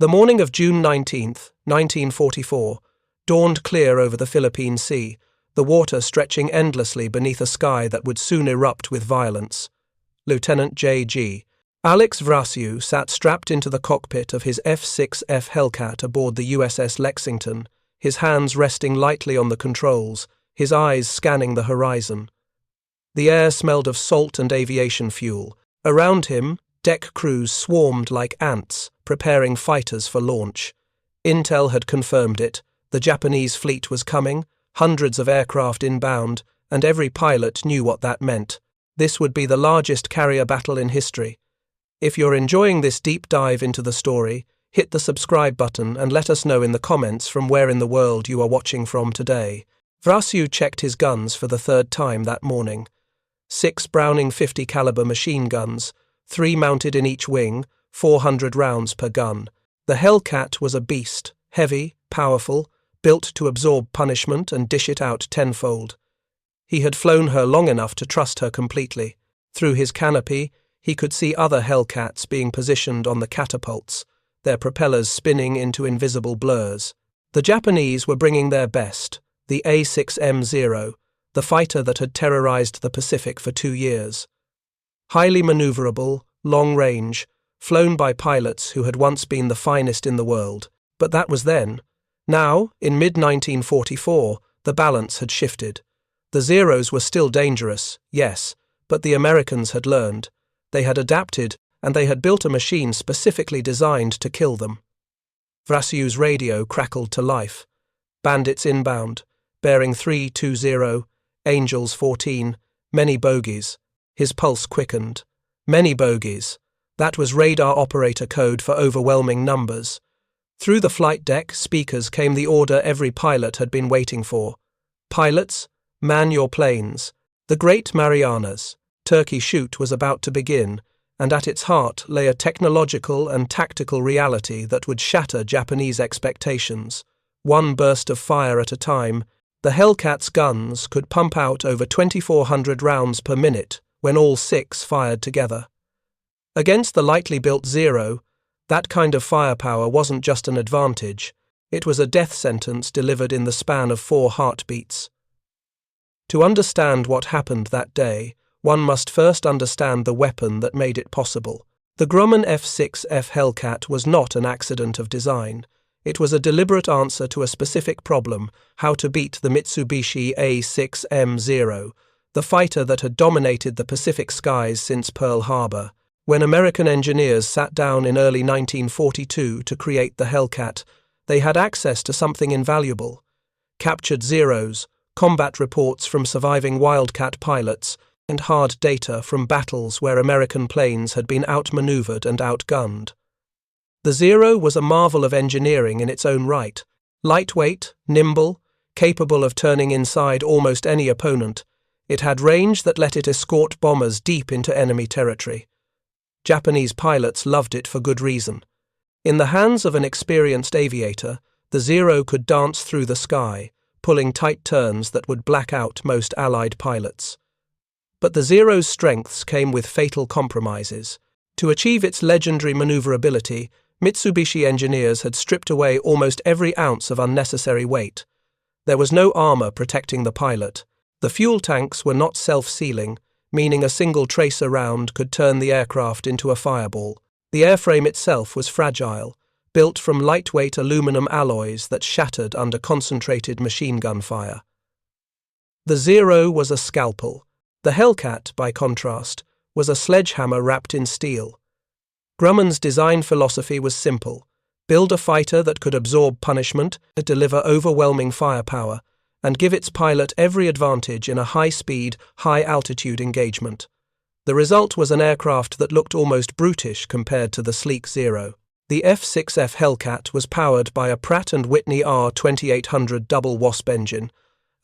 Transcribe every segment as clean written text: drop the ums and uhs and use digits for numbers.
The morning of June 19th, 1944, dawned clear over the Philippine Sea, the water stretching endlessly beneath a sky that would soon erupt with violence. Lieutenant J.G. Alex Vraciu sat strapped into the cockpit of his F6F Hellcat aboard the USS Lexington, his hands resting lightly on the controls, his eyes scanning the horizon. The air smelled of salt and aviation fuel. Around him, deck crews swarmed like ants, preparing fighters for launch. Intel had confirmed it. The Japanese fleet was coming, hundreds of aircraft inbound, and every pilot knew what that meant. This would be the largest carrier battle in history. If you're enjoying this deep dive into the story, hit the subscribe button and let us know in the comments from where in the world you are watching from today. Vraciu checked his guns for the third time that morning. 6 Browning .50 caliber machine guns, 3 mounted in each wing, 400 rounds per gun. The Hellcat was a beast, heavy, powerful, built to absorb punishment and dish it out tenfold. He had flown her long enough to trust her completely. Through his canopy, he could see other Hellcats being positioned on the catapults, their propellers spinning into invisible blurs. The Japanese were bringing their best, the A6M0, the fighter that had terrorized the Pacific for 2 years. Highly maneuverable, long-range, flown by pilots who had once been the finest in the world. But that was then. Now, in mid-1944, the balance had shifted. The Zeros were still dangerous, yes, but the Americans had learned. They had adapted, and they had built a machine specifically designed to kill them. Vraciu's radio crackled to life. Bandits inbound, bearing 320, Angels 14, many bogies. His pulse quickened. Many bogies. That was radar operator code for overwhelming numbers. Through the flight deck speakers came the order every pilot had been waiting for. Pilots, man your planes. The Great Marianas, Turkey Shoot was about to begin, and at its heart lay a technological and tactical reality that would shatter Japanese expectations. One burst of fire at a time, the Hellcat's guns could pump out over 2,400 rounds per minute when all 6 fired together. Against the lightly built Zero, that kind of firepower wasn't just an advantage, it was a death sentence delivered in the span of 4 heartbeats. To understand what happened that day, one must first understand the weapon that made it possible. The Grumman F6F Hellcat was not an accident of design. It was a deliberate answer to a specific problem: how to beat the Mitsubishi A6M0, the fighter that had dominated the Pacific skies since Pearl Harbor. When American engineers sat down in early 1942 to create the Hellcat, they had access to something invaluable: captured Zeros, combat reports from surviving Wildcat pilots, and hard data from battles where American planes had been outmaneuvered and outgunned. The Zero was a marvel of engineering in its own right. Lightweight, nimble, capable of turning inside almost any opponent, it had range that let it escort bombers deep into enemy territory. Japanese pilots loved it for good reason. In the hands of an experienced aviator, the Zero could dance through the sky, pulling tight turns that would black out most Allied pilots. But the Zero's strengths came with fatal compromises. To achieve its legendary maneuverability, Mitsubishi engineers had stripped away almost every ounce of unnecessary weight. There was no armor protecting the pilot. The fuel tanks were not self-sealing, meaning a single tracer round could turn the aircraft into a fireball. The airframe itself was fragile, built from lightweight aluminum alloys that shattered under concentrated machine gun fire. The Zero was a scalpel. The Hellcat, by contrast, was a sledgehammer wrapped in steel. Grumman's design philosophy was simple: build a fighter that could absorb punishment, deliver overwhelming firepower, and give its pilot every advantage in a high-speed, high-altitude engagement. The result was an aircraft that looked almost brutish compared to the sleek Zero. The F6F Hellcat was powered by a Pratt & Whitney R2800 double Wasp engine,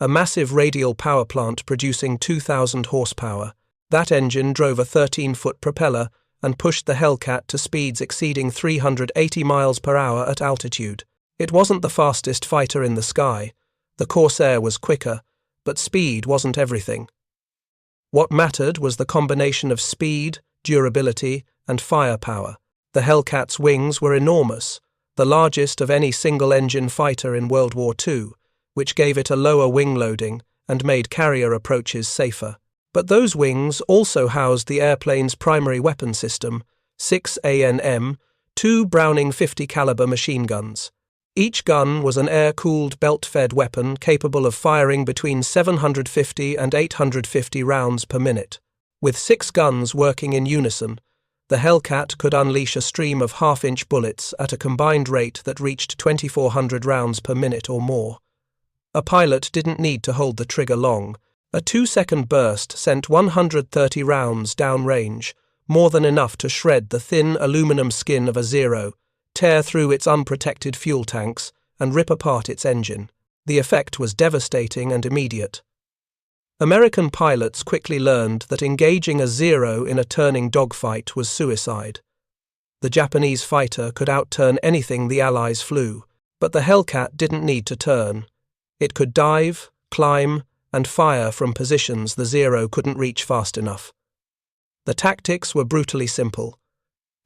a massive radial power plant producing 2,000 horsepower. That engine drove a 13-foot propeller and pushed the Hellcat to speeds exceeding 380 miles per hour at altitude. It wasn't the fastest fighter in the sky. The Corsair was quicker, but speed wasn't everything. What mattered was the combination of speed, durability, and firepower. The Hellcat's wings were enormous, the largest of any single-engine fighter in World War II, which gave it a lower wing loading and made carrier approaches safer. But those wings also housed the airplane's primary weapon system, 6 ANM, 2 Browning 50 caliber machine guns. Each gun was an air-cooled, belt-fed weapon capable of firing between 750 and 850 rounds per minute. With 6 guns working in unison, the Hellcat could unleash a stream of half-inch bullets at a combined rate that reached 2,400 rounds per minute or more. A pilot didn't need to hold the trigger long. A 2-second burst sent 130 rounds downrange, more than enough to shred the thin aluminum skin of a Zero, tear through its unprotected fuel tanks, and rip apart its engine. The effect was devastating and immediate. American pilots quickly learned that engaging a Zero in a turning dogfight was suicide. The Japanese fighter could outturn anything the Allies flew, but the Hellcat didn't need to turn. It could dive, climb, and fire from positions the Zero couldn't reach fast enough. The tactics were brutally simple.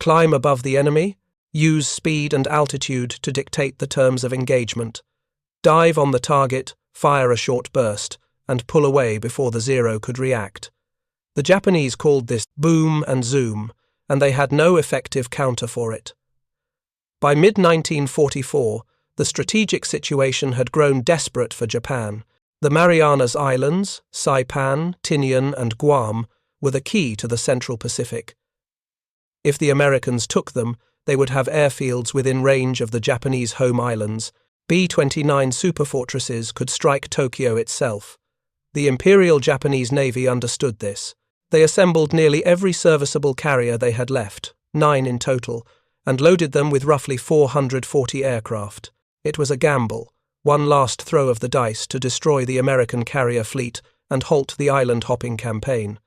Climb above the enemy, use speed and altitude to dictate the terms of engagement. Dive on the target, fire a short burst, and pull away before the Zero could react. The Japanese called this boom and zoom, and they had no effective counter for it. By mid-1944, the strategic situation had grown desperate for Japan. The Marianas Islands, Saipan, Tinian, and Guam were the key to the Central Pacific. If the Americans took them, they would have airfields within range of the Japanese home islands. B-29 superfortresses could strike Tokyo itself. The Imperial Japanese Navy understood this. They assembled nearly every serviceable carrier they had left, 9 in total, and loaded them with roughly 440 aircraft. It was a gamble, one last throw of the dice to destroy the American carrier fleet and halt the island-hopping campaign.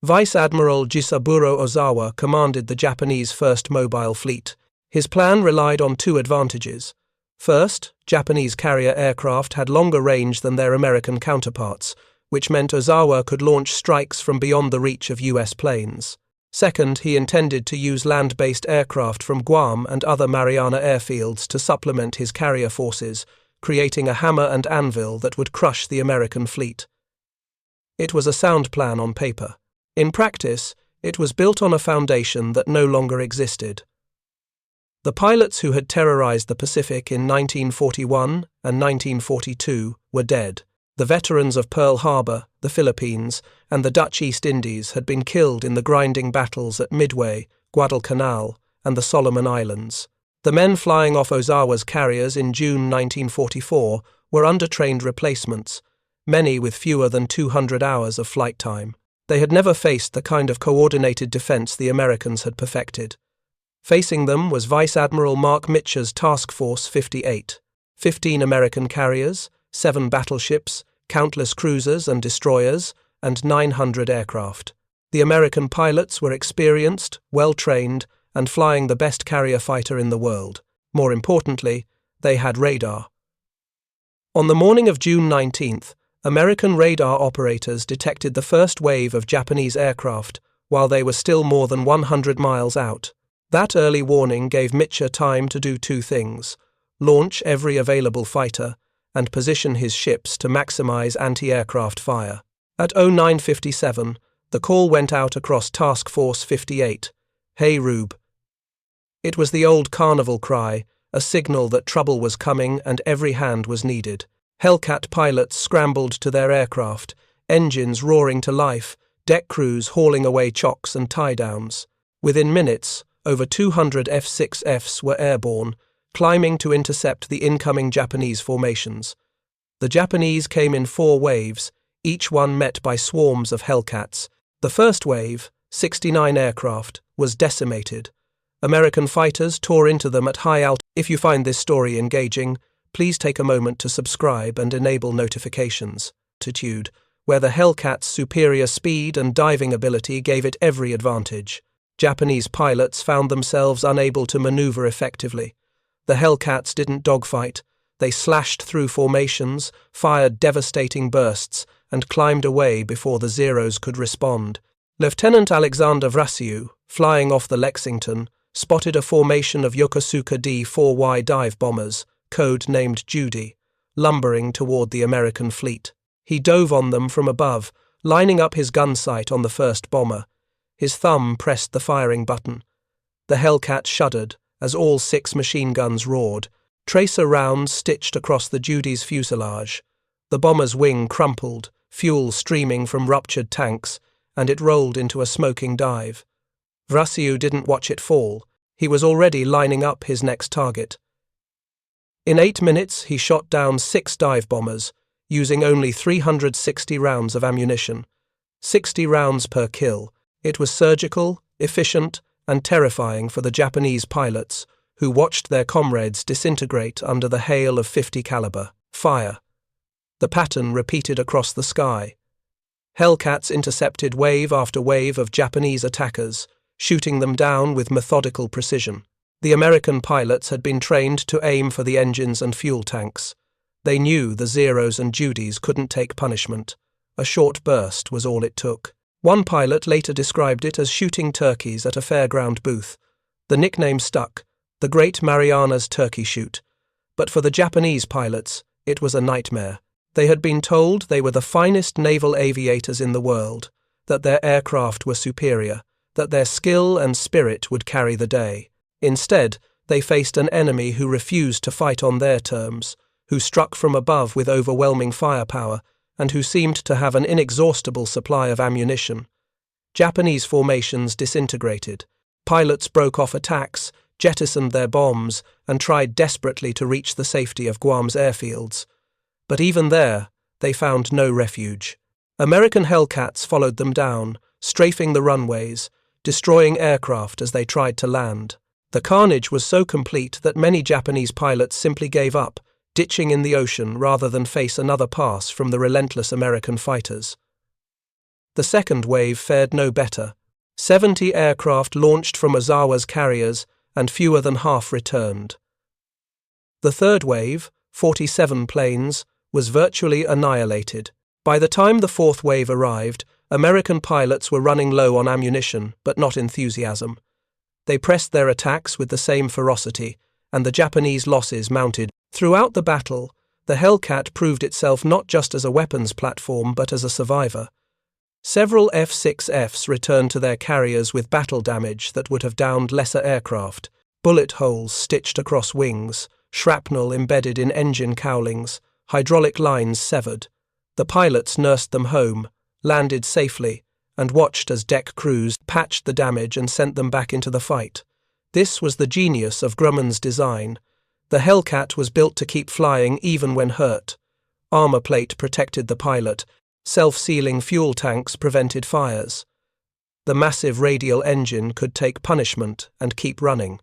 Vice Admiral Jisaburo Ozawa commanded the Japanese First Mobile Fleet. His plan relied on 2 advantages. First, Japanese carrier aircraft had longer range than their American counterparts, which meant Ozawa could launch strikes from beyond the reach of US planes. Second, he intended to use land-based aircraft from Guam and other Mariana airfields to supplement his carrier forces, creating a hammer and anvil that would crush the American fleet. It was a sound plan on paper. In practice, it was built on a foundation that no longer existed. The pilots who had terrorized the Pacific in 1941 and 1942 were dead. The veterans of Pearl Harbor, the Philippines, and the Dutch East Indies had been killed in the grinding battles at Midway, Guadalcanal, and the Solomon Islands. The men flying off Ozawa's carriers in June 1944 were undertrained replacements, many with fewer than 200 hours of flight time. They had never faced the kind of coordinated defense the Americans had perfected. Facing them was Vice Admiral Mark Mitcher's Task Force 58, 15 American carriers, 7 battleships, countless cruisers and destroyers, and 900 aircraft. The American pilots were experienced, well-trained, and flying the best carrier fighter in the world. More importantly, they had radar. On the morning of June 19th, American radar operators detected the first wave of Japanese aircraft while they were still more than 100 miles out. That early warning gave Mitcher time to do 2 things: launch every available fighter and position his ships to maximize anti-aircraft fire. At 09:57, the call went out across Task Force 58, "Hey Rube." It was the old carnival cry, a signal that trouble was coming and every hand was needed. Hellcat pilots scrambled to their aircraft, engines roaring to life, deck crews hauling away chocks and tie-downs. Within minutes, over 200 F6Fs were airborne, climbing to intercept the incoming Japanese formations. The Japanese came in 4 waves, each one met by swarms of Hellcats. The first wave, 69 aircraft, was decimated. American fighters tore into them at high altitude. If you find this story engaging, please take a moment to subscribe and enable notifications. Where the Hellcat's superior speed and diving ability gave it every advantage. Japanese pilots found themselves unable to maneuver effectively. The Hellcats didn't dogfight. They slashed through formations, fired devastating bursts, and climbed away before the Zeros could respond. Lieutenant Alexander Vraciu, flying off the Lexington, spotted a formation of Yokosuka D-4Y dive bombers, code-named Judy, lumbering toward the American fleet. He dove on them from above, lining up his gun sight on the first bomber. His thumb pressed the firing button. The Hellcat shuddered as all 6 machine guns roared. Tracer rounds stitched across the Judy's fuselage. The bomber's wing crumpled, fuel streaming from ruptured tanks, and it rolled into a smoking dive. Vraciu didn't watch it fall. He was already lining up his next target. In 8 minutes, he shot down 6 dive bombers, using only 360 rounds of ammunition. 60 rounds per kill. It was surgical, efficient, and terrifying for the Japanese pilots, who watched their comrades disintegrate under the hail of 50 caliber fire. The pattern repeated across the sky. Hellcats intercepted wave after wave of Japanese attackers, shooting them down with methodical precision. The American pilots had been trained to aim for the engines and fuel tanks. They knew the Zeros and Judys couldn't take punishment. A short burst was all it took. One pilot later described it as shooting turkeys at a fairground booth. The nickname stuck, the Great Mariana's Turkey Shoot. But for the Japanese pilots, it was a nightmare. They had been told they were the finest naval aviators in the world, that their aircraft were superior, that their skill and spirit would carry the day. Instead, they faced an enemy who refused to fight on their terms, who struck from above with overwhelming firepower, and who seemed to have an inexhaustible supply of ammunition. Japanese formations disintegrated. Pilots broke off attacks, jettisoned their bombs, and tried desperately to reach the safety of Guam's airfields. But even there, they found no refuge. American Hellcats followed them down, strafing the runways, destroying aircraft as they tried to land. The carnage was so complete that many Japanese pilots simply gave up, ditching in the ocean rather than face another pass from the relentless American fighters. The second wave fared no better. 70 aircraft launched from Ozawa's carriers, and fewer than half returned. The third wave, 47 planes, was virtually annihilated. By the time the fourth wave arrived, American pilots were running low on ammunition, but not enthusiasm. They pressed their attacks with the same ferocity, and the Japanese losses mounted. Throughout the battle, the Hellcat proved itself not just as a weapons platform but as a survivor. Several F6Fs returned to their carriers with battle damage that would have downed lesser aircraft, bullet holes stitched across wings, shrapnel embedded in engine cowlings, hydraulic lines severed. The pilots nursed them home, landed safely, and watched as deck crews patched the damage and sent them back into the fight. This was the genius of Grumman's design. The Hellcat was built to keep flying even when hurt. Armor plate protected the pilot. Self-sealing fuel tanks prevented fires. The massive radial engine could take punishment and keep running.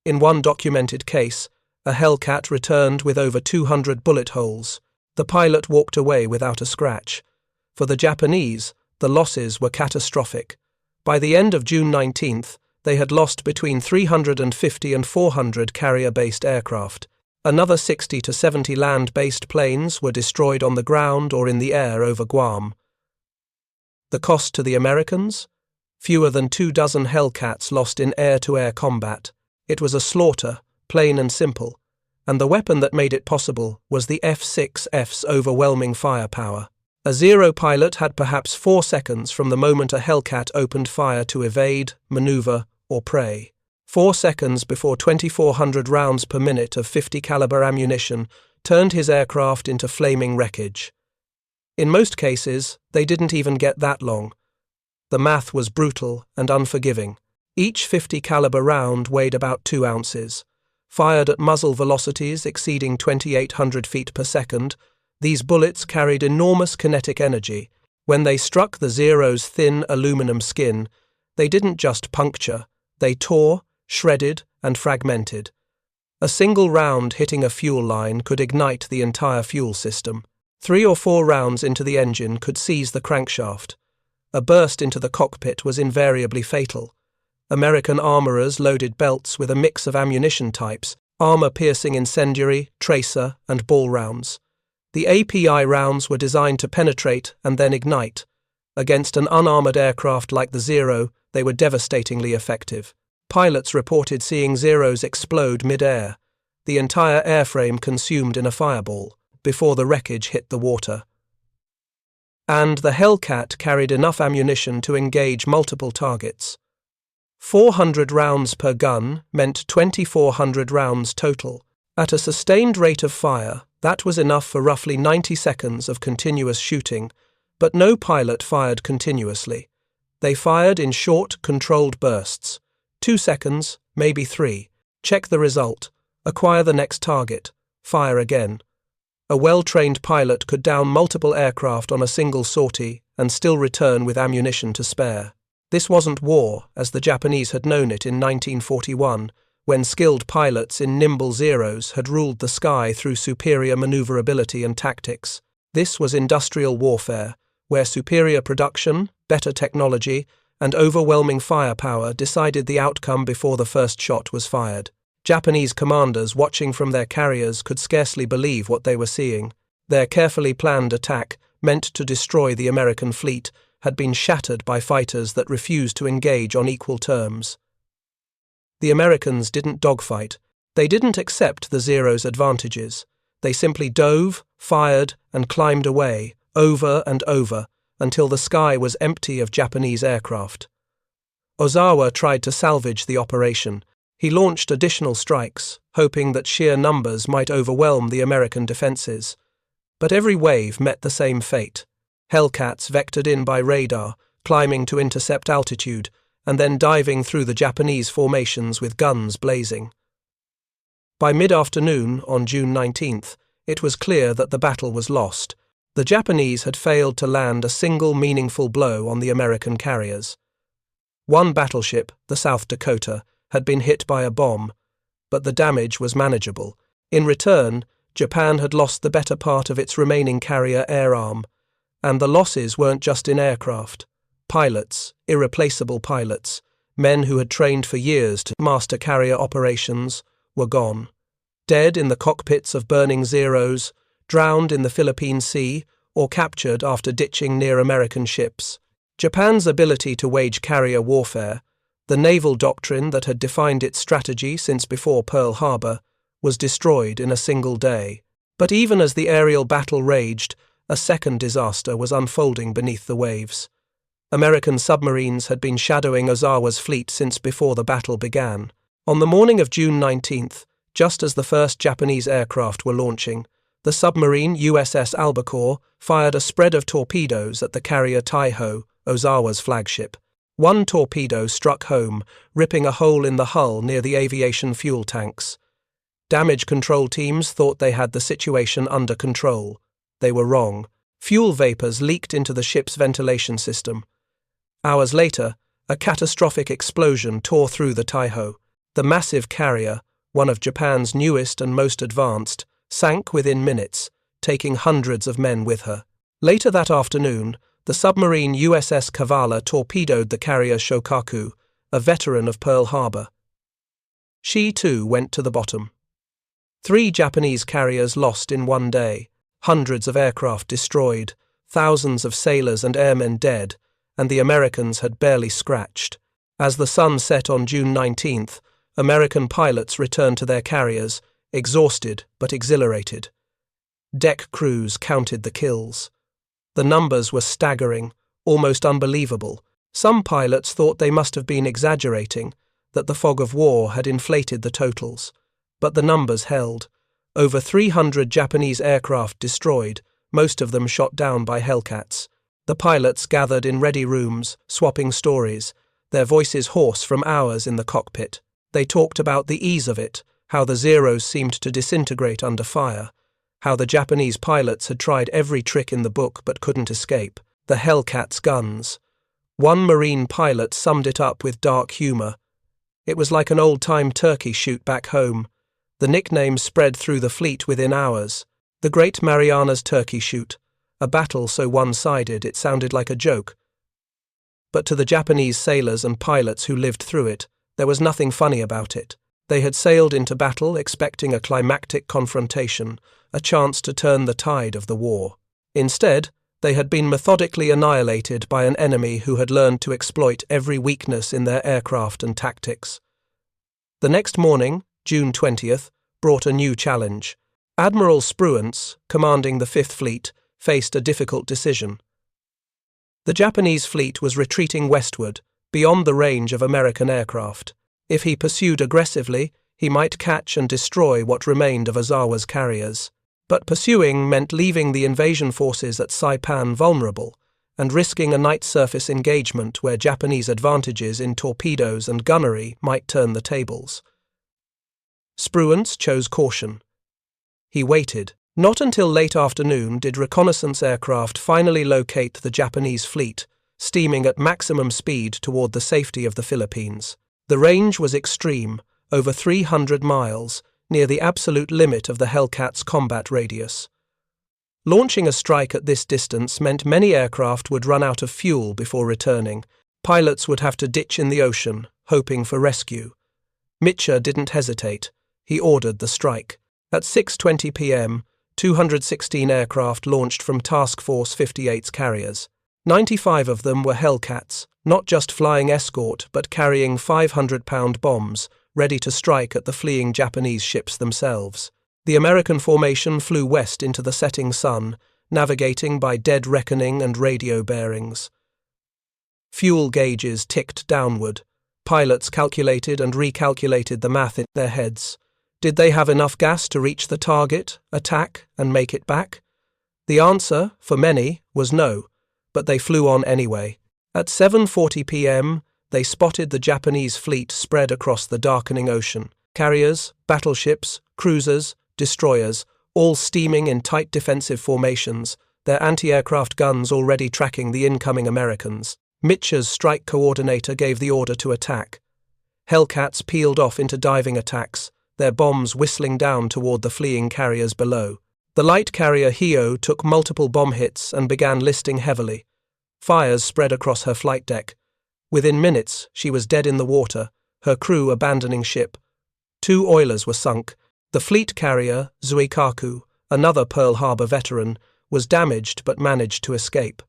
In one documented case, a Hellcat returned with over 200 bullet holes. The pilot walked away without a scratch. For the Japanese, the losses were catastrophic. By the end of June 19th, they had lost between 350 and 400 carrier-based aircraft. Another 60 to 70 land-based planes were destroyed on the ground or in the air over Guam. The cost to the Americans? Fewer than 24 Hellcats lost in air-to-air combat. It was a slaughter, plain and simple, and the weapon that made it possible was the F6F's overwhelming firepower. A Zero pilot had perhaps 4 seconds from the moment a Hellcat opened fire to evade, maneuver, or prey. 4 seconds before 2,400 rounds per minute of 50 caliber ammunition turned his aircraft into flaming wreckage. In most cases, they didn't even get that long. The math was brutal and unforgiving. Each 50 caliber round weighed about 2 ounces. Fired at muzzle velocities exceeding 2,800 feet per second, these bullets carried enormous kinetic energy. When they struck the Zero's thin aluminum skin, they didn't just puncture, they tore, shredded, and fragmented. A single round hitting a fuel line could ignite the entire fuel system. 3 or 4 rounds into the engine could seize the crankshaft. A burst into the cockpit was invariably fatal. American armorers loaded belts with a mix of ammunition types, armor-piercing incendiary, tracer, and ball rounds. The API rounds were designed to penetrate and then ignite. Against an unarmored aircraft like the Zero, they were devastatingly effective. Pilots reported seeing Zeros explode mid-air, the entire airframe consumed in a fireball, before the wreckage hit the water. And the Hellcat carried enough ammunition to engage multiple targets. 400 rounds per gun meant 2,400 rounds total. At a sustained rate of fire, that was enough for roughly 90 seconds of continuous shooting, but no pilot fired continuously. They fired in short, controlled bursts. 2 seconds, maybe 3. Check the result. Acquire the next target. Fire again. A well-trained pilot could down multiple aircraft on a single sortie and still return with ammunition to spare. This wasn't war, as the Japanese had known it in 1941, when skilled pilots in nimble Zeros had ruled the sky through superior maneuverability and tactics. This was industrial warfare, where superior production, better technology, and overwhelming firepower decided the outcome before the first shot was fired. Japanese commanders watching from their carriers could scarcely believe what they were seeing. Their carefully planned attack, meant to destroy the American fleet, had been shattered by fighters that refused to engage on equal terms. The Americans didn't dogfight. They didn't accept the Zero's advantages. They simply dove, fired, and climbed away, over and over, until the sky was empty of Japanese aircraft. Ozawa tried to salvage the operation. He launched additional strikes, hoping that sheer numbers might overwhelm the American defenses. But every wave met the same fate. Hellcats vectored in by radar, climbing to intercept altitude, and then diving through the Japanese formations with guns blazing. By mid-afternoon, on June 19th, it was clear that the battle was lost. The Japanese had failed to land a single meaningful blow on the American carriers. One battleship, the South Dakota, had been hit by a bomb, but the damage was manageable. In return, Japan had lost the better part of its remaining carrier air arm, and the losses weren't just in aircraft. Pilots, irreplaceable pilots, men who had trained for years to master carrier operations, were gone. Dead in the cockpits of burning Zeros, drowned in the Philippine Sea, or captured after ditching near American ships. Japan's ability to wage carrier warfare, the naval doctrine that had defined its strategy since before Pearl Harbor, was destroyed in a single day. But even as the aerial battle raged, a second disaster was unfolding beneath the waves. American submarines had been shadowing Ozawa's fleet since before the battle began. On the morning of June 19th, just as the first Japanese aircraft were launching, the submarine USS Albacore fired a spread of torpedoes at the carrier Taiho, Ozawa's flagship. One torpedo struck home, ripping a hole in the hull near the aviation fuel tanks. Damage control teams thought they had the situation under control. They were wrong. Fuel vapors leaked into the ship's ventilation system. Hours later, a catastrophic explosion tore through the Taiho. The massive carrier, one of Japan's newest and most advanced, sank within minutes, taking hundreds of men with her. Later that afternoon, the submarine USS Kavala torpedoed the carrier Shokaku, a veteran of Pearl Harbor. She, too, went to the bottom. 3 Japanese carriers lost in one day, hundreds of aircraft destroyed, thousands of sailors and airmen dead, and the Americans had barely scratched. As the sun set on June 19th, American pilots returned to their carriers, exhausted but exhilarated. Deck crews counted the kills. The numbers were staggering, almost unbelievable. Some pilots thought they must have been exaggerating, that the fog of war had inflated the totals. But the numbers held. Over 300 Japanese aircraft destroyed, most of them shot down by Hellcats. The pilots gathered in ready rooms, swapping stories, their voices hoarse from hours in the cockpit. They talked about the ease of it, how the Zeros seemed to disintegrate under fire, how the Japanese pilots had tried every trick in the book but couldn't escape, the Hellcats' guns. One Marine pilot summed it up with dark humor. It was like an old-time turkey shoot back home. The nickname spread through the fleet within hours. The Great Mariana's Turkey Shoot, a battle so one-sided it sounded like a joke. But to the Japanese sailors and pilots who lived through it, there was nothing funny about it. They had sailed into battle expecting a climactic confrontation, a chance to turn the tide of the war. Instead, they had been methodically annihilated by an enemy who had learned to exploit every weakness in their aircraft and tactics. The next morning, June 20th, brought a new challenge. Admiral Spruance, commanding the Fifth Fleet, faced a difficult decision. The Japanese fleet was retreating westward, beyond the range of American aircraft. If he pursued aggressively, he might catch and destroy what remained of Ozawa's carriers. But pursuing meant leaving the invasion forces at Saipan vulnerable, and risking a night surface engagement where Japanese advantages in torpedoes and gunnery might turn the tables. Spruance chose caution. He waited. Not until late afternoon did reconnaissance aircraft finally locate the Japanese fleet, steaming at maximum speed toward the safety of the Philippines. The range was extreme, over 300 miles, near the absolute limit of the Hellcat's combat radius. Launching a strike at this distance meant many aircraft would run out of fuel before returning. Pilots would have to ditch in the ocean, hoping for rescue. Mitscher didn't hesitate. He ordered the strike. At 6:20 p.m., 216 aircraft launched from Task Force 58's carriers. 95 of them were Hellcats, not just flying escort but carrying 500-pound bombs, ready to strike at the fleeing Japanese ships themselves. The American formation flew west into the setting sun, navigating by dead reckoning and radio bearings. Fuel gauges ticked downward. Pilots calculated and recalculated the math in their heads. Did they have enough gas to reach the target, attack, and make it back? The answer, for many, was no, but they flew on anyway. At 7:40 p.m., they spotted the Japanese fleet spread across the darkening ocean. Carriers, battleships, cruisers, destroyers, all steaming in tight defensive formations, their anti-aircraft guns already tracking the incoming Americans. Mitscher's strike coordinator gave the order to attack. Hellcats peeled off into diving attacks, their bombs whistling down toward the fleeing carriers below. The light carrier Hio took multiple bomb hits and began listing heavily. Fires spread across her flight deck. Within minutes, she was dead in the water, her crew abandoning ship. 2 oilers were sunk. The fleet carrier, Zuikaku, another Pearl Harbor veteran, was damaged but managed to escape.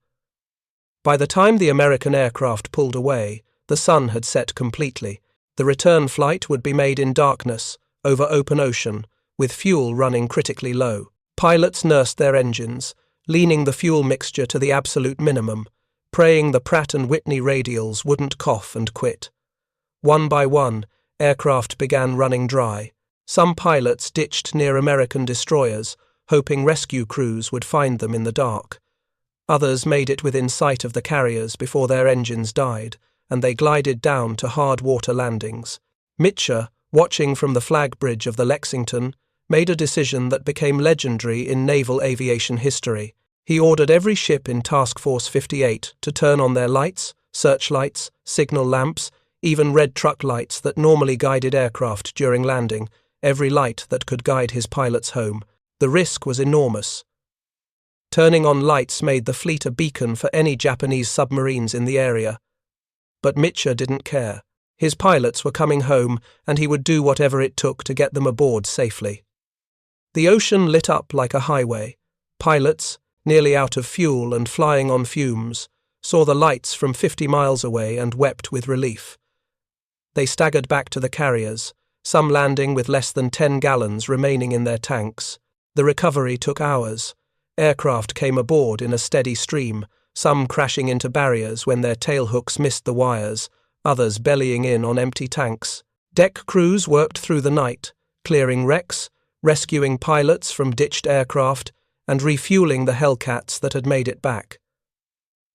By the time the American aircraft pulled away, the sun had set completely. The return flight would be made in darkness, over open ocean, with fuel running critically low. Pilots nursed their engines, leaning the fuel mixture to the absolute minimum, praying the Pratt & Whitney radials wouldn't cough and quit. One by one, aircraft began running dry. Some pilots ditched near American destroyers, hoping rescue crews would find them in the dark. Others made it within sight of the carriers before their engines died, and they glided down to hard water landings. Mitscher, watching from the flag bridge of the Lexington, made a decision that became legendary in naval aviation history. He ordered every ship in Task Force 58 to turn on their lights, searchlights, signal lamps, even red truck lights that normally guided aircraft during landing, every light that could guide his pilots home. The risk was enormous. Turning on lights made the fleet a beacon for any Japanese submarines in the area. But Mitscher didn't care. His pilots were coming home, and he would do whatever it took to get them aboard safely. The ocean lit up like a highway. Pilots, nearly out of fuel and flying on fumes, saw the lights from 50 miles away and wept with relief. They staggered back to the carriers, some landing with less than 10 gallons remaining in their tanks. The recovery took hours. Aircraft came aboard in a steady stream, some crashing into barriers when their tailhooks missed the wires, others bellying in on empty tanks. Deck crews worked through the night, clearing wrecks, rescuing pilots from ditched aircraft, and refueling the Hellcats that had made it back.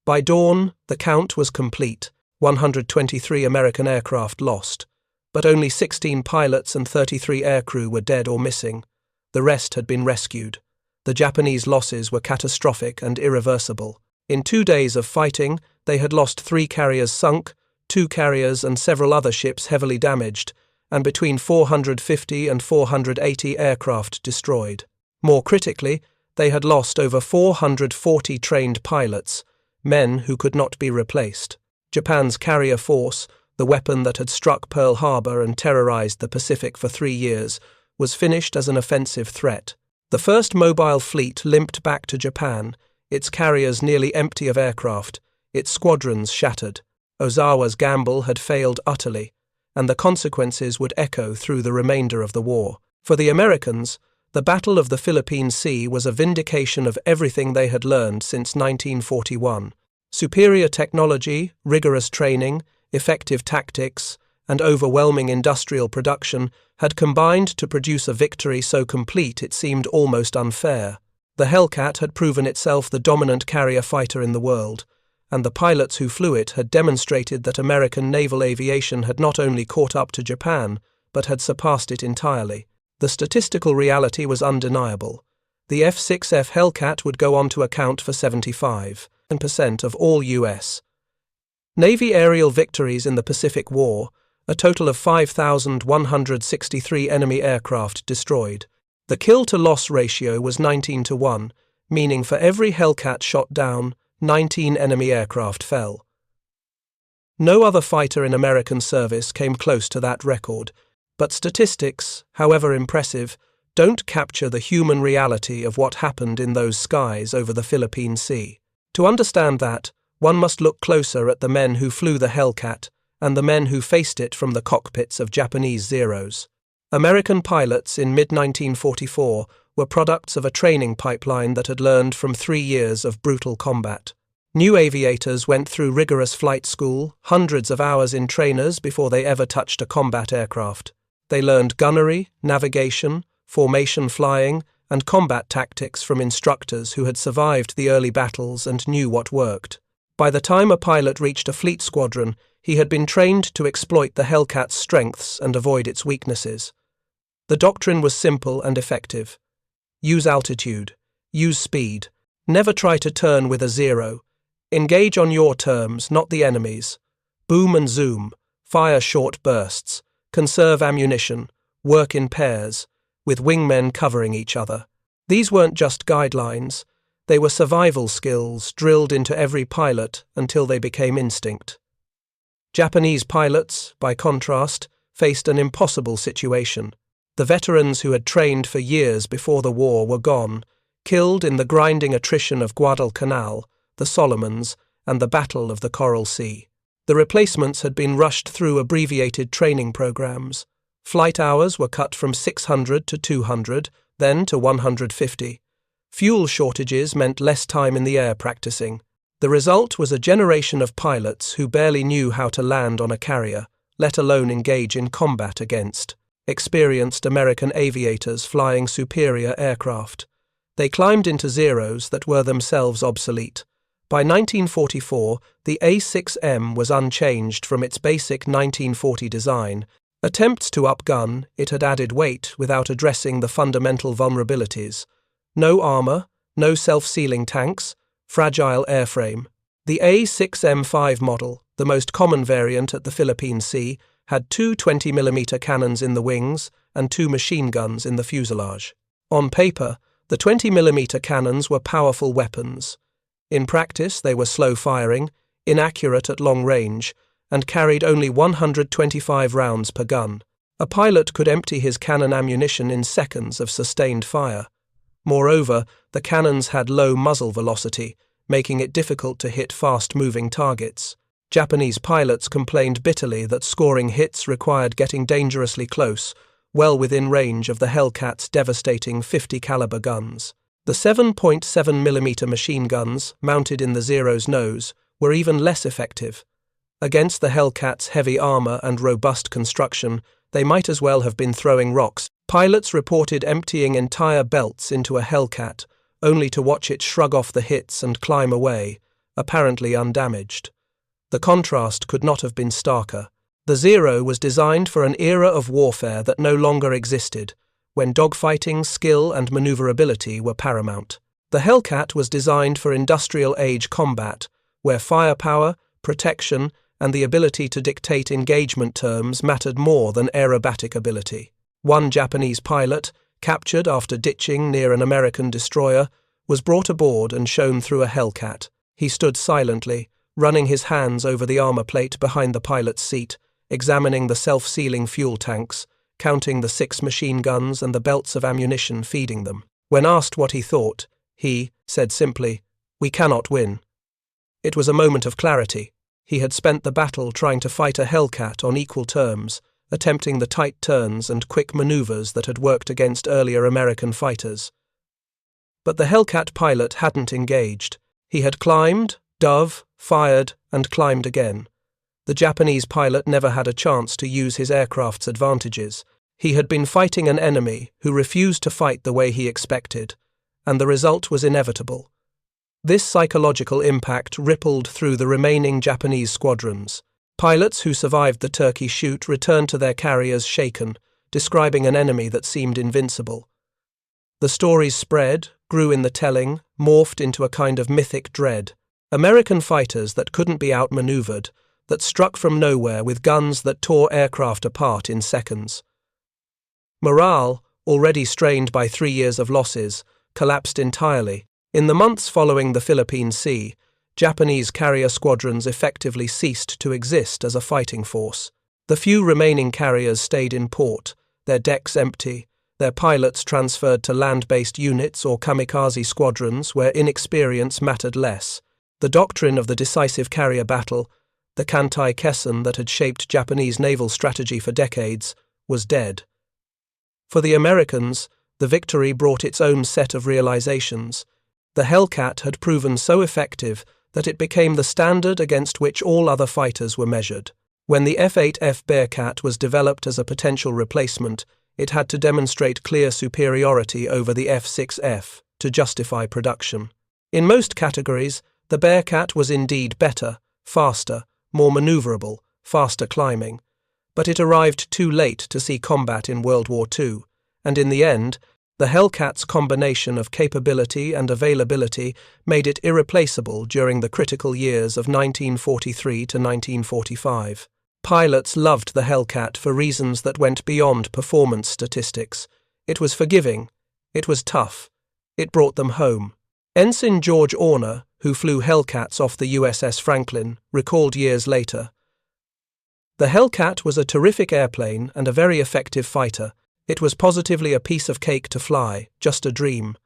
By dawn, the count was complete. 123 American aircraft lost, but only 16 pilots and 33 aircrew were dead or missing. The rest had been rescued. The Japanese losses were catastrophic and irreversible. In 2 days of fighting, they had lost 3 carriers sunk, 2 carriers and several other ships heavily damaged, and between 450 and 480 aircraft destroyed. More critically, they had lost over 440 trained pilots, men who could not be replaced. Japan's carrier force, the weapon that had struck Pearl Harbor and terrorized the Pacific for 3 years, was finished as an offensive threat. The first mobile fleet limped back to Japan, its carriers nearly empty of aircraft, its squadrons shattered. Ozawa's gamble had failed utterly, and the consequences would echo through the remainder of the war. For the Americans, the Battle of the Philippine Sea was a vindication of everything they had learned since 1941. Superior technology, rigorous training, effective tactics, and overwhelming industrial production had combined to produce a victory so complete it seemed almost unfair. The Hellcat had proven itself the dominant carrier fighter in the world, and the pilots who flew it had demonstrated that American naval aviation had not only caught up to Japan, but had surpassed it entirely. The statistical reality was undeniable. The F6F Hellcat would go on to account for 75% of all U.S. Navy aerial victories in the Pacific War, a total of 5,163 enemy aircraft destroyed. The kill-to-loss ratio was 19-1, meaning for every Hellcat shot down, 19 enemy aircraft fell. No other fighter in American service came close to that record, but statistics, however impressive, don't capture the human reality of what happened in those skies over the Philippine Sea. To understand that, one must look closer at the men who flew the Hellcat and the men who faced it from the cockpits of Japanese Zeros. American pilots in mid-1944 were products of a training pipeline that had learned from 3 years of brutal combat. New aviators went through rigorous flight school, hundreds of hours in trainers before they ever touched a combat aircraft. They learned gunnery, navigation, formation flying, and combat tactics from instructors who had survived the early battles and knew what worked. By the time a pilot reached a fleet squadron, he had been trained to exploit the Hellcat's strengths and avoid its weaknesses. The doctrine was simple and effective. Use altitude. Use speed. Never try to turn with a zero. Engage on your terms, not the enemy's. Boom and zoom. Fire short bursts. Conserve ammunition. Work in pairs, with wingmen covering each other. These weren't just guidelines. They were survival skills drilled into every pilot until they became instinct. Japanese pilots, by contrast, faced an impossible situation. The veterans who had trained for years before the war were gone, killed in the grinding attrition of Guadalcanal, the Solomons, and the Battle of the Coral Sea. The replacements had been rushed through abbreviated training programs. Flight hours were cut from 600 to 200, then to 150. Fuel shortages meant less time in the air practicing. The result was a generation of pilots who barely knew how to land on a carrier, let alone engage in combat against experienced American aviators flying superior aircraft. They climbed into Zeros that were themselves obsolete. By 1944, the A6M was unchanged from its basic 1940 design. Attempts to upgun it had added weight without addressing the fundamental vulnerabilities. No armor, no self-sealing tanks, fragile airframe. The A6M5 model, the most common variant at the Philippine Sea, had two 20mm cannons in the wings and two machine guns in the fuselage. On paper, the 20mm cannons were powerful weapons. In practice, they were slow-firing, inaccurate at long range, and carried only 125 rounds per gun. A pilot could empty his cannon ammunition in seconds of sustained fire. Moreover, the cannons had low muzzle velocity, making it difficult to hit fast-moving targets. Japanese pilots complained bitterly that scoring hits required getting dangerously close, well within range of the Hellcat's devastating 50-caliber guns. The 7.7mm machine guns, mounted in the Zero's nose, were even less effective. Against the Hellcat's heavy armor and robust construction, they might as well have been throwing rocks. Pilots reported emptying entire belts into a Hellcat, only to watch it shrug off the hits and climb away, apparently undamaged. The contrast could not have been starker. The Zero was designed for an era of warfare that no longer existed, when dogfighting, skill, and maneuverability were paramount. The Hellcat was designed for industrial-age combat, where firepower, protection, and the ability to dictate engagement terms mattered more than aerobatic ability. One Japanese pilot, captured after ditching near an American destroyer, was brought aboard and shown through a Hellcat. He stood silently, running his hands over the armor plate behind the pilot's seat, examining the self-sealing fuel tanks, counting the 6 machine guns and the belts of ammunition feeding them. When asked what he thought, he said simply, "We cannot win." It was a moment of clarity. He had spent the battle trying to fight a Hellcat on equal terms, attempting the tight turns and quick maneuvers that had worked against earlier American fighters. But the Hellcat pilot hadn't engaged. He had climbed, dove, fired, and climbed again. The Japanese pilot never had a chance to use his aircraft's advantages. He had been fighting an enemy who refused to fight the way he expected, and the result was inevitable. This psychological impact rippled through the remaining Japanese squadrons. Pilots who survived the Turkey shoot returned to their carriers shaken, describing an enemy that seemed invincible. The stories spread, grew in the telling, morphed into a kind of mythic dread. American fighters that couldn't be outmaneuvered, that struck from nowhere with guns that tore aircraft apart in seconds. Morale, already strained by 3 years of losses, collapsed entirely. In the months following the Philippine Sea, Japanese carrier squadrons effectively ceased to exist as a fighting force. The few remaining carriers stayed in port, their decks empty, their pilots transferred to land-based units or kamikaze squadrons where inexperience mattered less. The doctrine of the decisive carrier battle, the Kantai Kessen that had shaped Japanese naval strategy for decades, was dead. For the Americans, the victory brought its own set of realizations. The Hellcat had proven so effective that it became the standard against which all other fighters were measured. When the F6F Bearcat was developed as a potential replacement, it had to demonstrate clear superiority over the F6F to justify production. In most categories, the Bearcat was indeed better, faster, more maneuverable, faster climbing, but it arrived too late to see combat in World War II, and in the end, the Hellcat's combination of capability and availability made it irreplaceable during the critical years of 1943 to 1945. Pilots loved the Hellcat for reasons that went beyond performance statistics. It was forgiving. It was tough. It brought them home. Ensign George Orner, who flew Hellcats off the USS Franklin, recalled years later, "The Hellcat was a terrific airplane and a very effective fighter. It was positively a piece of cake to fly, just a dream."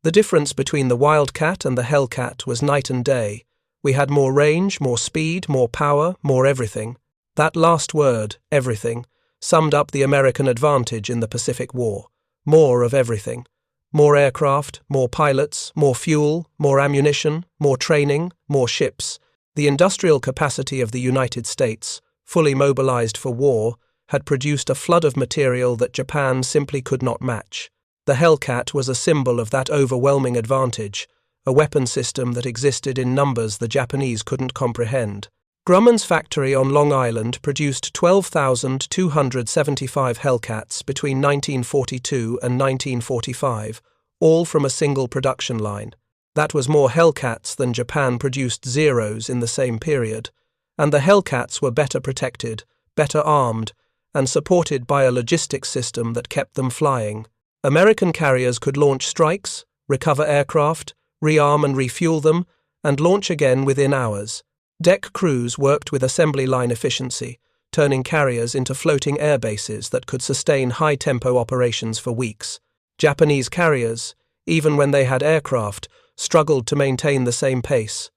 The difference between the Wildcat and the Hellcat was night and day. We had more range, more speed, more power, more everything. That last word, everything, summed up the American advantage in the Pacific War. More of everything. More aircraft, more pilots, more fuel, more ammunition, more training, more ships. The industrial capacity of the United States, fully mobilized for war, had produced a flood of material that Japan simply could not match. The Hellcat was a symbol of that overwhelming advantage, a weapon system that existed in numbers the Japanese couldn't comprehend. Grumman's factory on Long Island produced 12,275 Hellcats between 1942 and 1945, all from a single production line. That was more Hellcats than Japan produced Zeros in the same period, and the Hellcats were better protected, better armed, and supported by a logistics system that kept them flying. American carriers could launch strikes, recover aircraft, rearm and refuel them, and launch again within hours. Deck crews worked with assembly line efficiency, turning carriers into floating air bases that could sustain high-tempo operations for weeks. Japanese carriers, even when they had aircraft, struggled to maintain the same pace.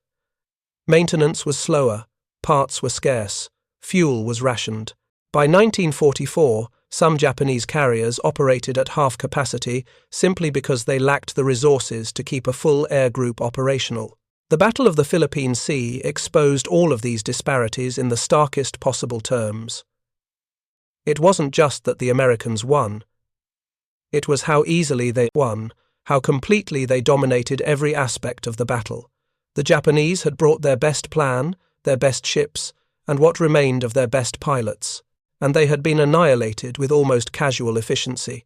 Maintenance was slower, parts were scarce, fuel was rationed. By 1944, some Japanese carriers operated at half capacity simply because they lacked the resources to keep a full air group operational. The Battle of the Philippine Sea exposed all of these disparities in the starkest possible terms. It wasn't just that the Americans won. It was how easily they won, how completely they dominated every aspect of the battle. The Japanese had brought their best plan, their best ships, and what remained of their best pilots, and they had been annihilated with almost casual efficiency.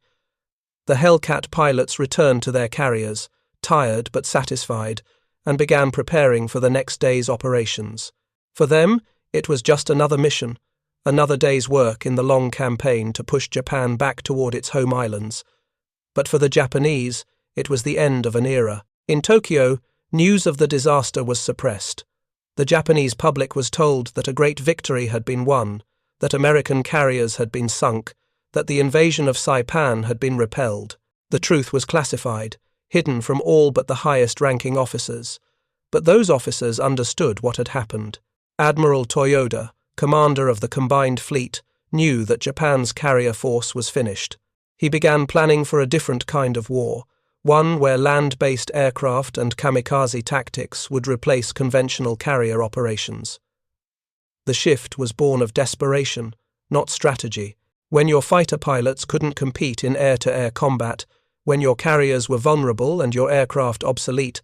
The Hellcat pilots returned to their carriers, tired but satisfied, and began preparing for the next day's operations. For them, it was just another mission, another day's work in the long campaign to push Japan back toward its home islands. But for the Japanese, it was the end of an era. In Tokyo, news of the disaster was suppressed. The Japanese public was told that a great victory had been won, that American carriers had been sunk, that the invasion of Saipan had been repelled. The truth was classified, hidden from all but the highest-ranking officers. But those officers understood what had happened. Admiral Toyoda, commander of the combined fleet, knew that Japan's carrier force was finished. He began planning for a different kind of war, one where land-based aircraft and kamikaze tactics would replace conventional carrier operations. The shift was born of desperation, not strategy. When your fighter pilots couldn't compete in air-to-air combat, when your carriers were vulnerable and your aircraft obsolete,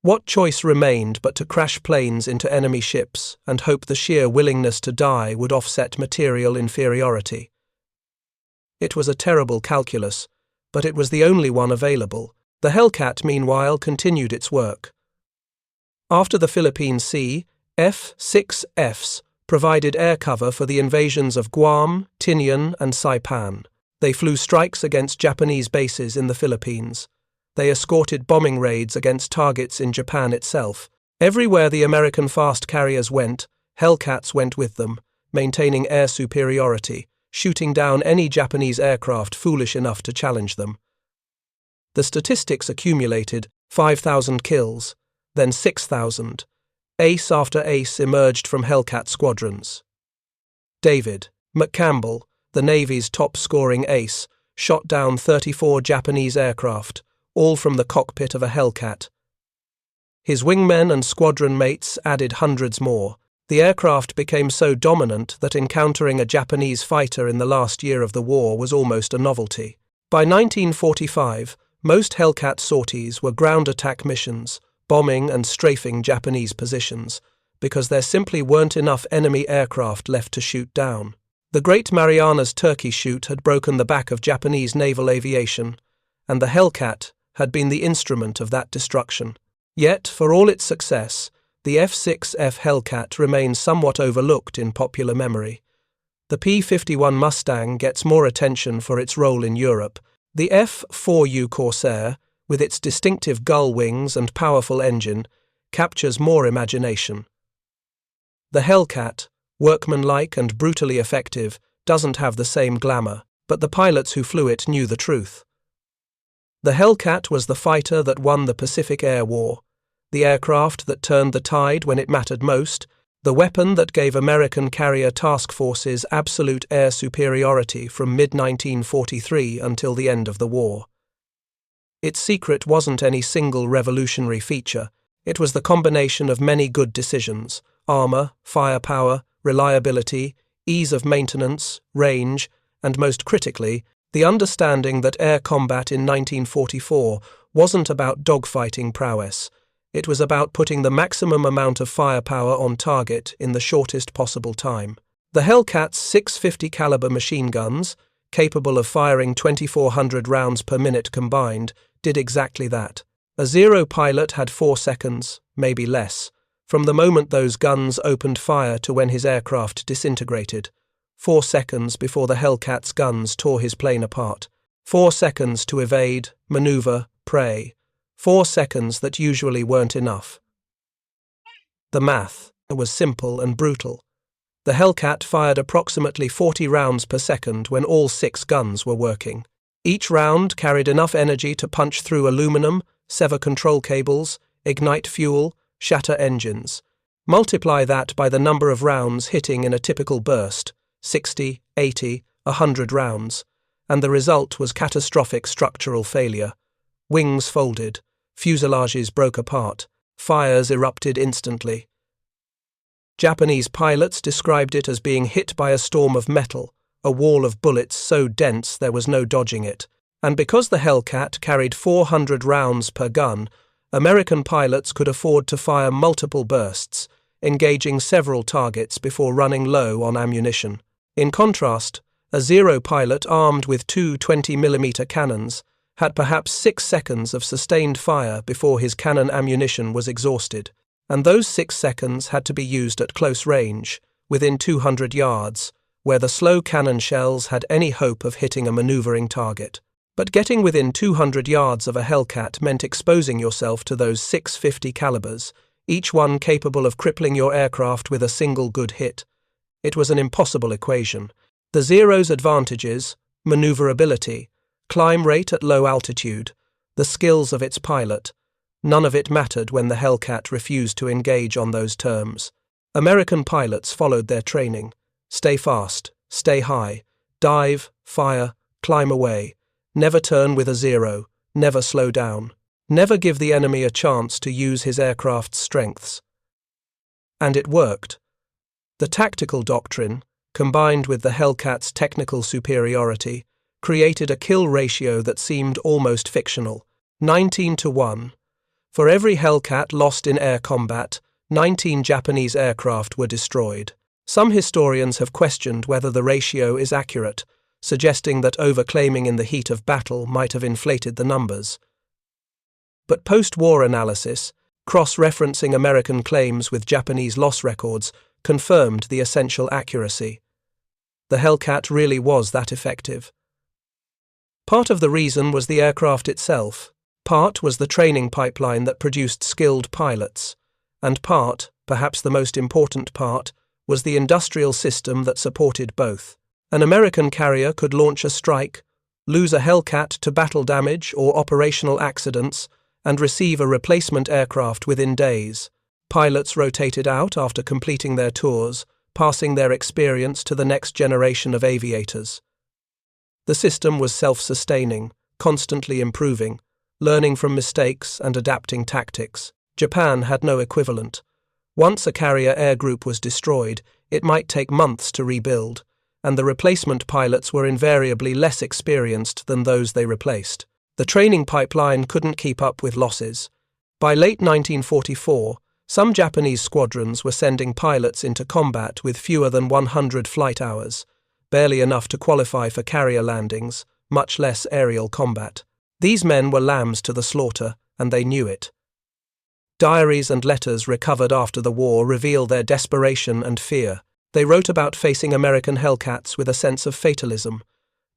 what choice remained but to crash planes into enemy ships and hope the sheer willingness to die would offset material inferiority? It was a terrible calculus, but it was the only one available. The Hellcat, meanwhile, continued its work. After the Philippine Sea, F6Fs provided air cover for the invasions of Guam, Tinian, and Saipan. They flew strikes against Japanese bases in the Philippines. They escorted bombing raids against targets in Japan itself. Everywhere the American fast carriers went, Hellcats went with them, maintaining air superiority, shooting down any Japanese aircraft foolish enough to challenge them. The statistics accumulated: 5,000 kills, then 6,000. Ace after ace emerged from Hellcat squadrons. David McCampbell, the Navy's top-scoring ace, shot down 34 Japanese aircraft, all from the cockpit of a Hellcat. His wingmen and squadron mates added hundreds more. The aircraft became so dominant that encountering a Japanese fighter in the last year of the war was almost a novelty. By 1945, most Hellcat sorties were ground attack missions, bombing and strafing Japanese positions, because there simply weren't enough enemy aircraft left to shoot down. The Great Marianas Turkey Shoot had broken the back of Japanese naval aviation, and the Hellcat had been the instrument of that destruction. Yet, for all its success, the F6F Hellcat remains somewhat overlooked in popular memory. The P-51 Mustang gets more attention for its role in Europe. The F-4U Corsair, with its distinctive gull wings and powerful engine, captures more imagination. The Hellcat, workmanlike and brutally effective, doesn't have the same glamour, but the pilots who flew it knew the truth. The Hellcat was the fighter that won the Pacific Air War, the aircraft that turned the tide when it mattered most, the weapon that gave American carrier task forces absolute air superiority from mid-1943 until the end of the war. Its secret wasn't any single revolutionary feature. It was the combination of many good decisions: armor, firepower, reliability, ease of maintenance, range, and most critically, the understanding that air combat in 1944 wasn't about dogfighting prowess. It was about putting the maximum amount of firepower on target in the shortest possible time. The Hellcat's 650 caliber machine guns, capable of firing 2,400 rounds per minute combined, did exactly that. A Zero pilot had 4 seconds, maybe less, from the moment those guns opened fire to when his aircraft disintegrated. 4 seconds before the Hellcat's guns tore his plane apart. 4 seconds to evade, maneuver, pray. 4 seconds that usually weren't enough. The math was simple and brutal. The Hellcat fired approximately 40 rounds per second when all 6 guns were working. Each round carried enough energy to punch through aluminum, sever control cables, ignite fuel, shatter engines. Multiply that by the number of rounds hitting in a typical burst, 60, 80, 100 rounds, and the result was catastrophic structural failure. Wings folded, fuselages broke apart, fires erupted instantly. Japanese pilots described it as being hit by a storm of metal, a wall of bullets so dense there was no dodging it. And because the Hellcat carried 400 rounds per gun, American pilots could afford to fire multiple bursts, engaging several targets before running low on ammunition. In contrast, a Zero pilot armed with 2 20mm cannons had perhaps 6 seconds of sustained fire before his cannon ammunition was exhausted, and those 6 seconds had to be used at close range, within 200 yards, where the slow cannon shells had any hope of hitting a maneuvering target. But getting within 200 yards of a Hellcat meant exposing yourself to those 650 calibers, each one capable of crippling your aircraft with a single good hit. It was an impossible equation. The Zero's advantages, maneuverability, climb rate at low altitude, the skills of its pilot, none of it mattered when the Hellcat refused to engage on those terms. American pilots followed their training. Stay fast, stay high, dive, fire, climb away, never turn with a zero, never slow down, never give the enemy a chance to use his aircraft's strengths. And it worked. The tactical doctrine, combined with the Hellcat's technical superiority, created a kill ratio that seemed almost fictional, 19-1. For every Hellcat lost in air combat, 19 Japanese aircraft were destroyed. Some historians have questioned whether the ratio is accurate, suggesting that overclaiming in the heat of battle might have inflated the numbers. But post-war analysis, cross-referencing American claims with Japanese loss records, confirmed the essential accuracy. The Hellcat really was that effective. Part of the reason was the aircraft itself, part was the training pipeline that produced skilled pilots, and part, perhaps the most important part, was the industrial system that supported both. An American carrier could launch a strike, lose a Hellcat to battle damage or operational accidents, and receive a replacement aircraft within days. Pilots rotated out after completing their tours, passing their experience to the next generation of aviators. The system was self-sustaining, constantly improving, learning from mistakes and adapting tactics. Japan had no equivalent. Once a carrier air group was destroyed, it might take months to rebuild, and the replacement pilots were invariably less experienced than those they replaced. The training pipeline couldn't keep up with losses. By late 1944, some Japanese squadrons were sending pilots into combat with fewer than 100 flight hours, barely enough to qualify for carrier landings, much less aerial combat. These men were lambs to the slaughter, and they knew it. Diaries and letters recovered after the war reveal their desperation and fear. They wrote about facing American Hellcats with a sense of fatalism,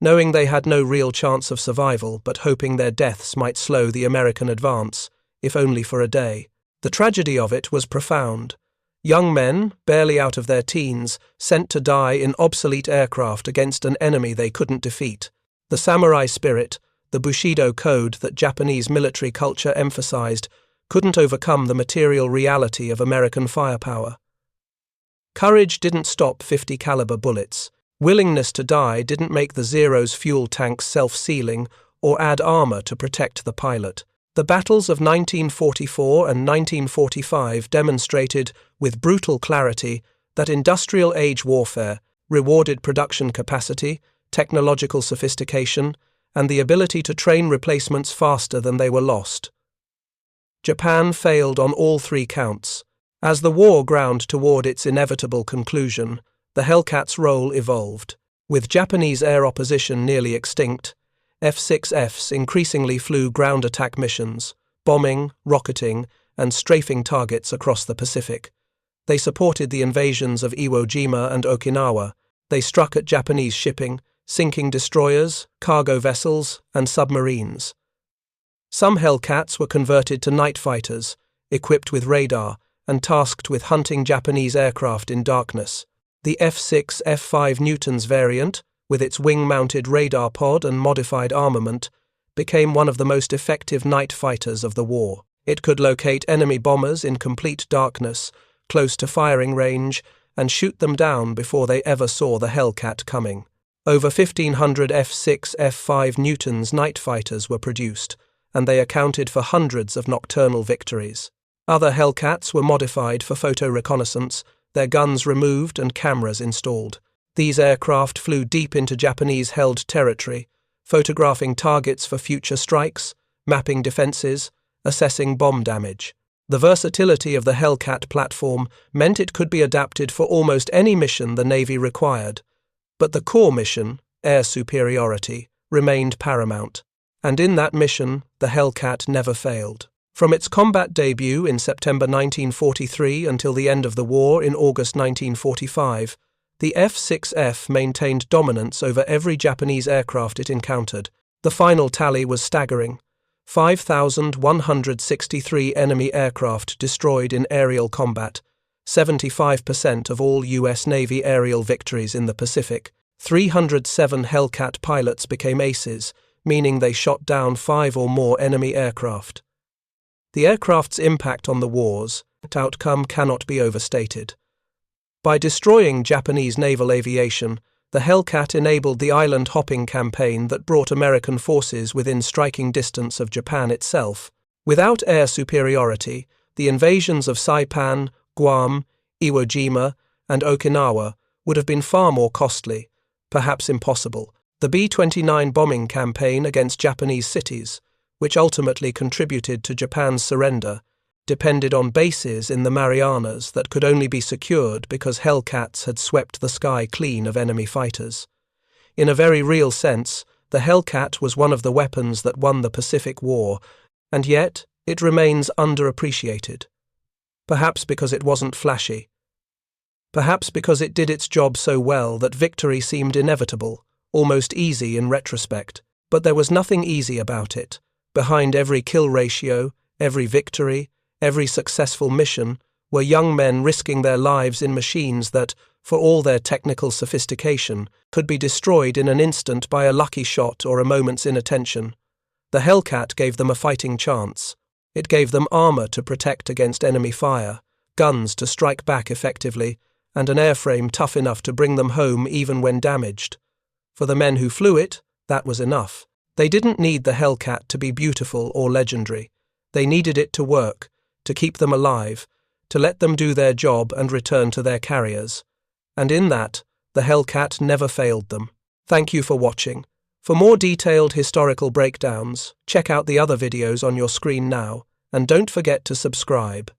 knowing they had no real chance of survival but hoping their deaths might slow the American advance, if only for a day. The tragedy of it was profound. Young men, barely out of their teens, sent to die in obsolete aircraft against an enemy they couldn't defeat. The samurai spirit, the Bushido code that Japanese military culture emphasized, couldn't overcome the material reality of American firepower. Courage didn't stop 50 caliber bullets. Willingness to die didn't make the Zero's fuel tanks self-sealing or add armor to protect the pilot. The battles of 1944 and 1945 demonstrated with brutal clarity that industrial age warfare rewarded production capacity, technological sophistication, and the ability to train replacements faster than they were lost. Japan failed on all three counts. As the war ground toward its inevitable conclusion, the Hellcat's role evolved. With Japanese air opposition nearly extinct, F6Fs increasingly flew ground attack missions, bombing, rocketing, and strafing targets across the Pacific. They supported the invasions of Iwo Jima and Okinawa. They struck at Japanese shipping, sinking destroyers, cargo vessels, and submarines. Some Hellcats were converted to night fighters, equipped with radar, and tasked with hunting Japanese aircraft in darkness. The F6F Newton's variant, with its wing-mounted radar pod and modified armament, became one of the most effective night fighters of the war. It could locate enemy bombers in complete darkness, close to firing range, and shoot them down before they ever saw the Hellcat coming. Over 1,500 F6F Newton's night fighters were produced, and they accounted for hundreds of nocturnal victories. Other Hellcats were modified for photo reconnaissance, their guns removed and cameras installed. These aircraft flew deep into Japanese-held territory, photographing targets for future strikes, mapping defenses, assessing bomb damage. The versatility of the Hellcat platform meant it could be adapted for almost any mission the Navy required, but the core mission, air superiority, remained paramount, and in that mission the Hellcat never failed. From its combat debut in September 1943 until the end of the war in August 1945, the F6F maintained dominance over every Japanese aircraft it encountered. The final tally was staggering: 5,163 enemy aircraft destroyed in aerial combat, 75% of all U.S. Navy aerial victories in the Pacific. 307 Hellcat pilots became aces, meaning they shot down 5 or more enemy aircraft. The aircraft's impact on the war's outcome cannot be overstated. By destroying Japanese naval aviation, the Hellcat enabled the island-hopping campaign that brought American forces within striking distance of Japan itself. Without air superiority, the invasions of Saipan, Guam, Iwo Jima, and Okinawa would have been far more costly, perhaps impossible. The B-29 bombing campaign against Japanese cities, which ultimately contributed to Japan's surrender, depended on bases in the Marianas that could only be secured because Hellcats had swept the sky clean of enemy fighters. In a very real sense, the Hellcat was one of the weapons that won the Pacific War, and yet it remains underappreciated. Perhaps because it wasn't flashy. Perhaps because it did its job so well that victory seemed inevitable, almost easy in retrospect. But there was nothing easy about it. Behind every kill ratio, every victory, every successful mission, were young men risking their lives in machines that, for all their technical sophistication, could be destroyed in an instant by a lucky shot or a moment's inattention. The Hellcat gave them a fighting chance. It gave them armor to protect against enemy fire, guns to strike back effectively, and an airframe tough enough to bring them home even when damaged. For the men who flew it, that was enough. They didn't need the Hellcat to be beautiful or legendary. They needed it to work, to keep them alive, to let them do their job and return to their carriers. And in that, the Hellcat never failed them. Thank you for watching. For more detailed historical breakdowns, check out the other videos on your screen now, and don't forget to subscribe.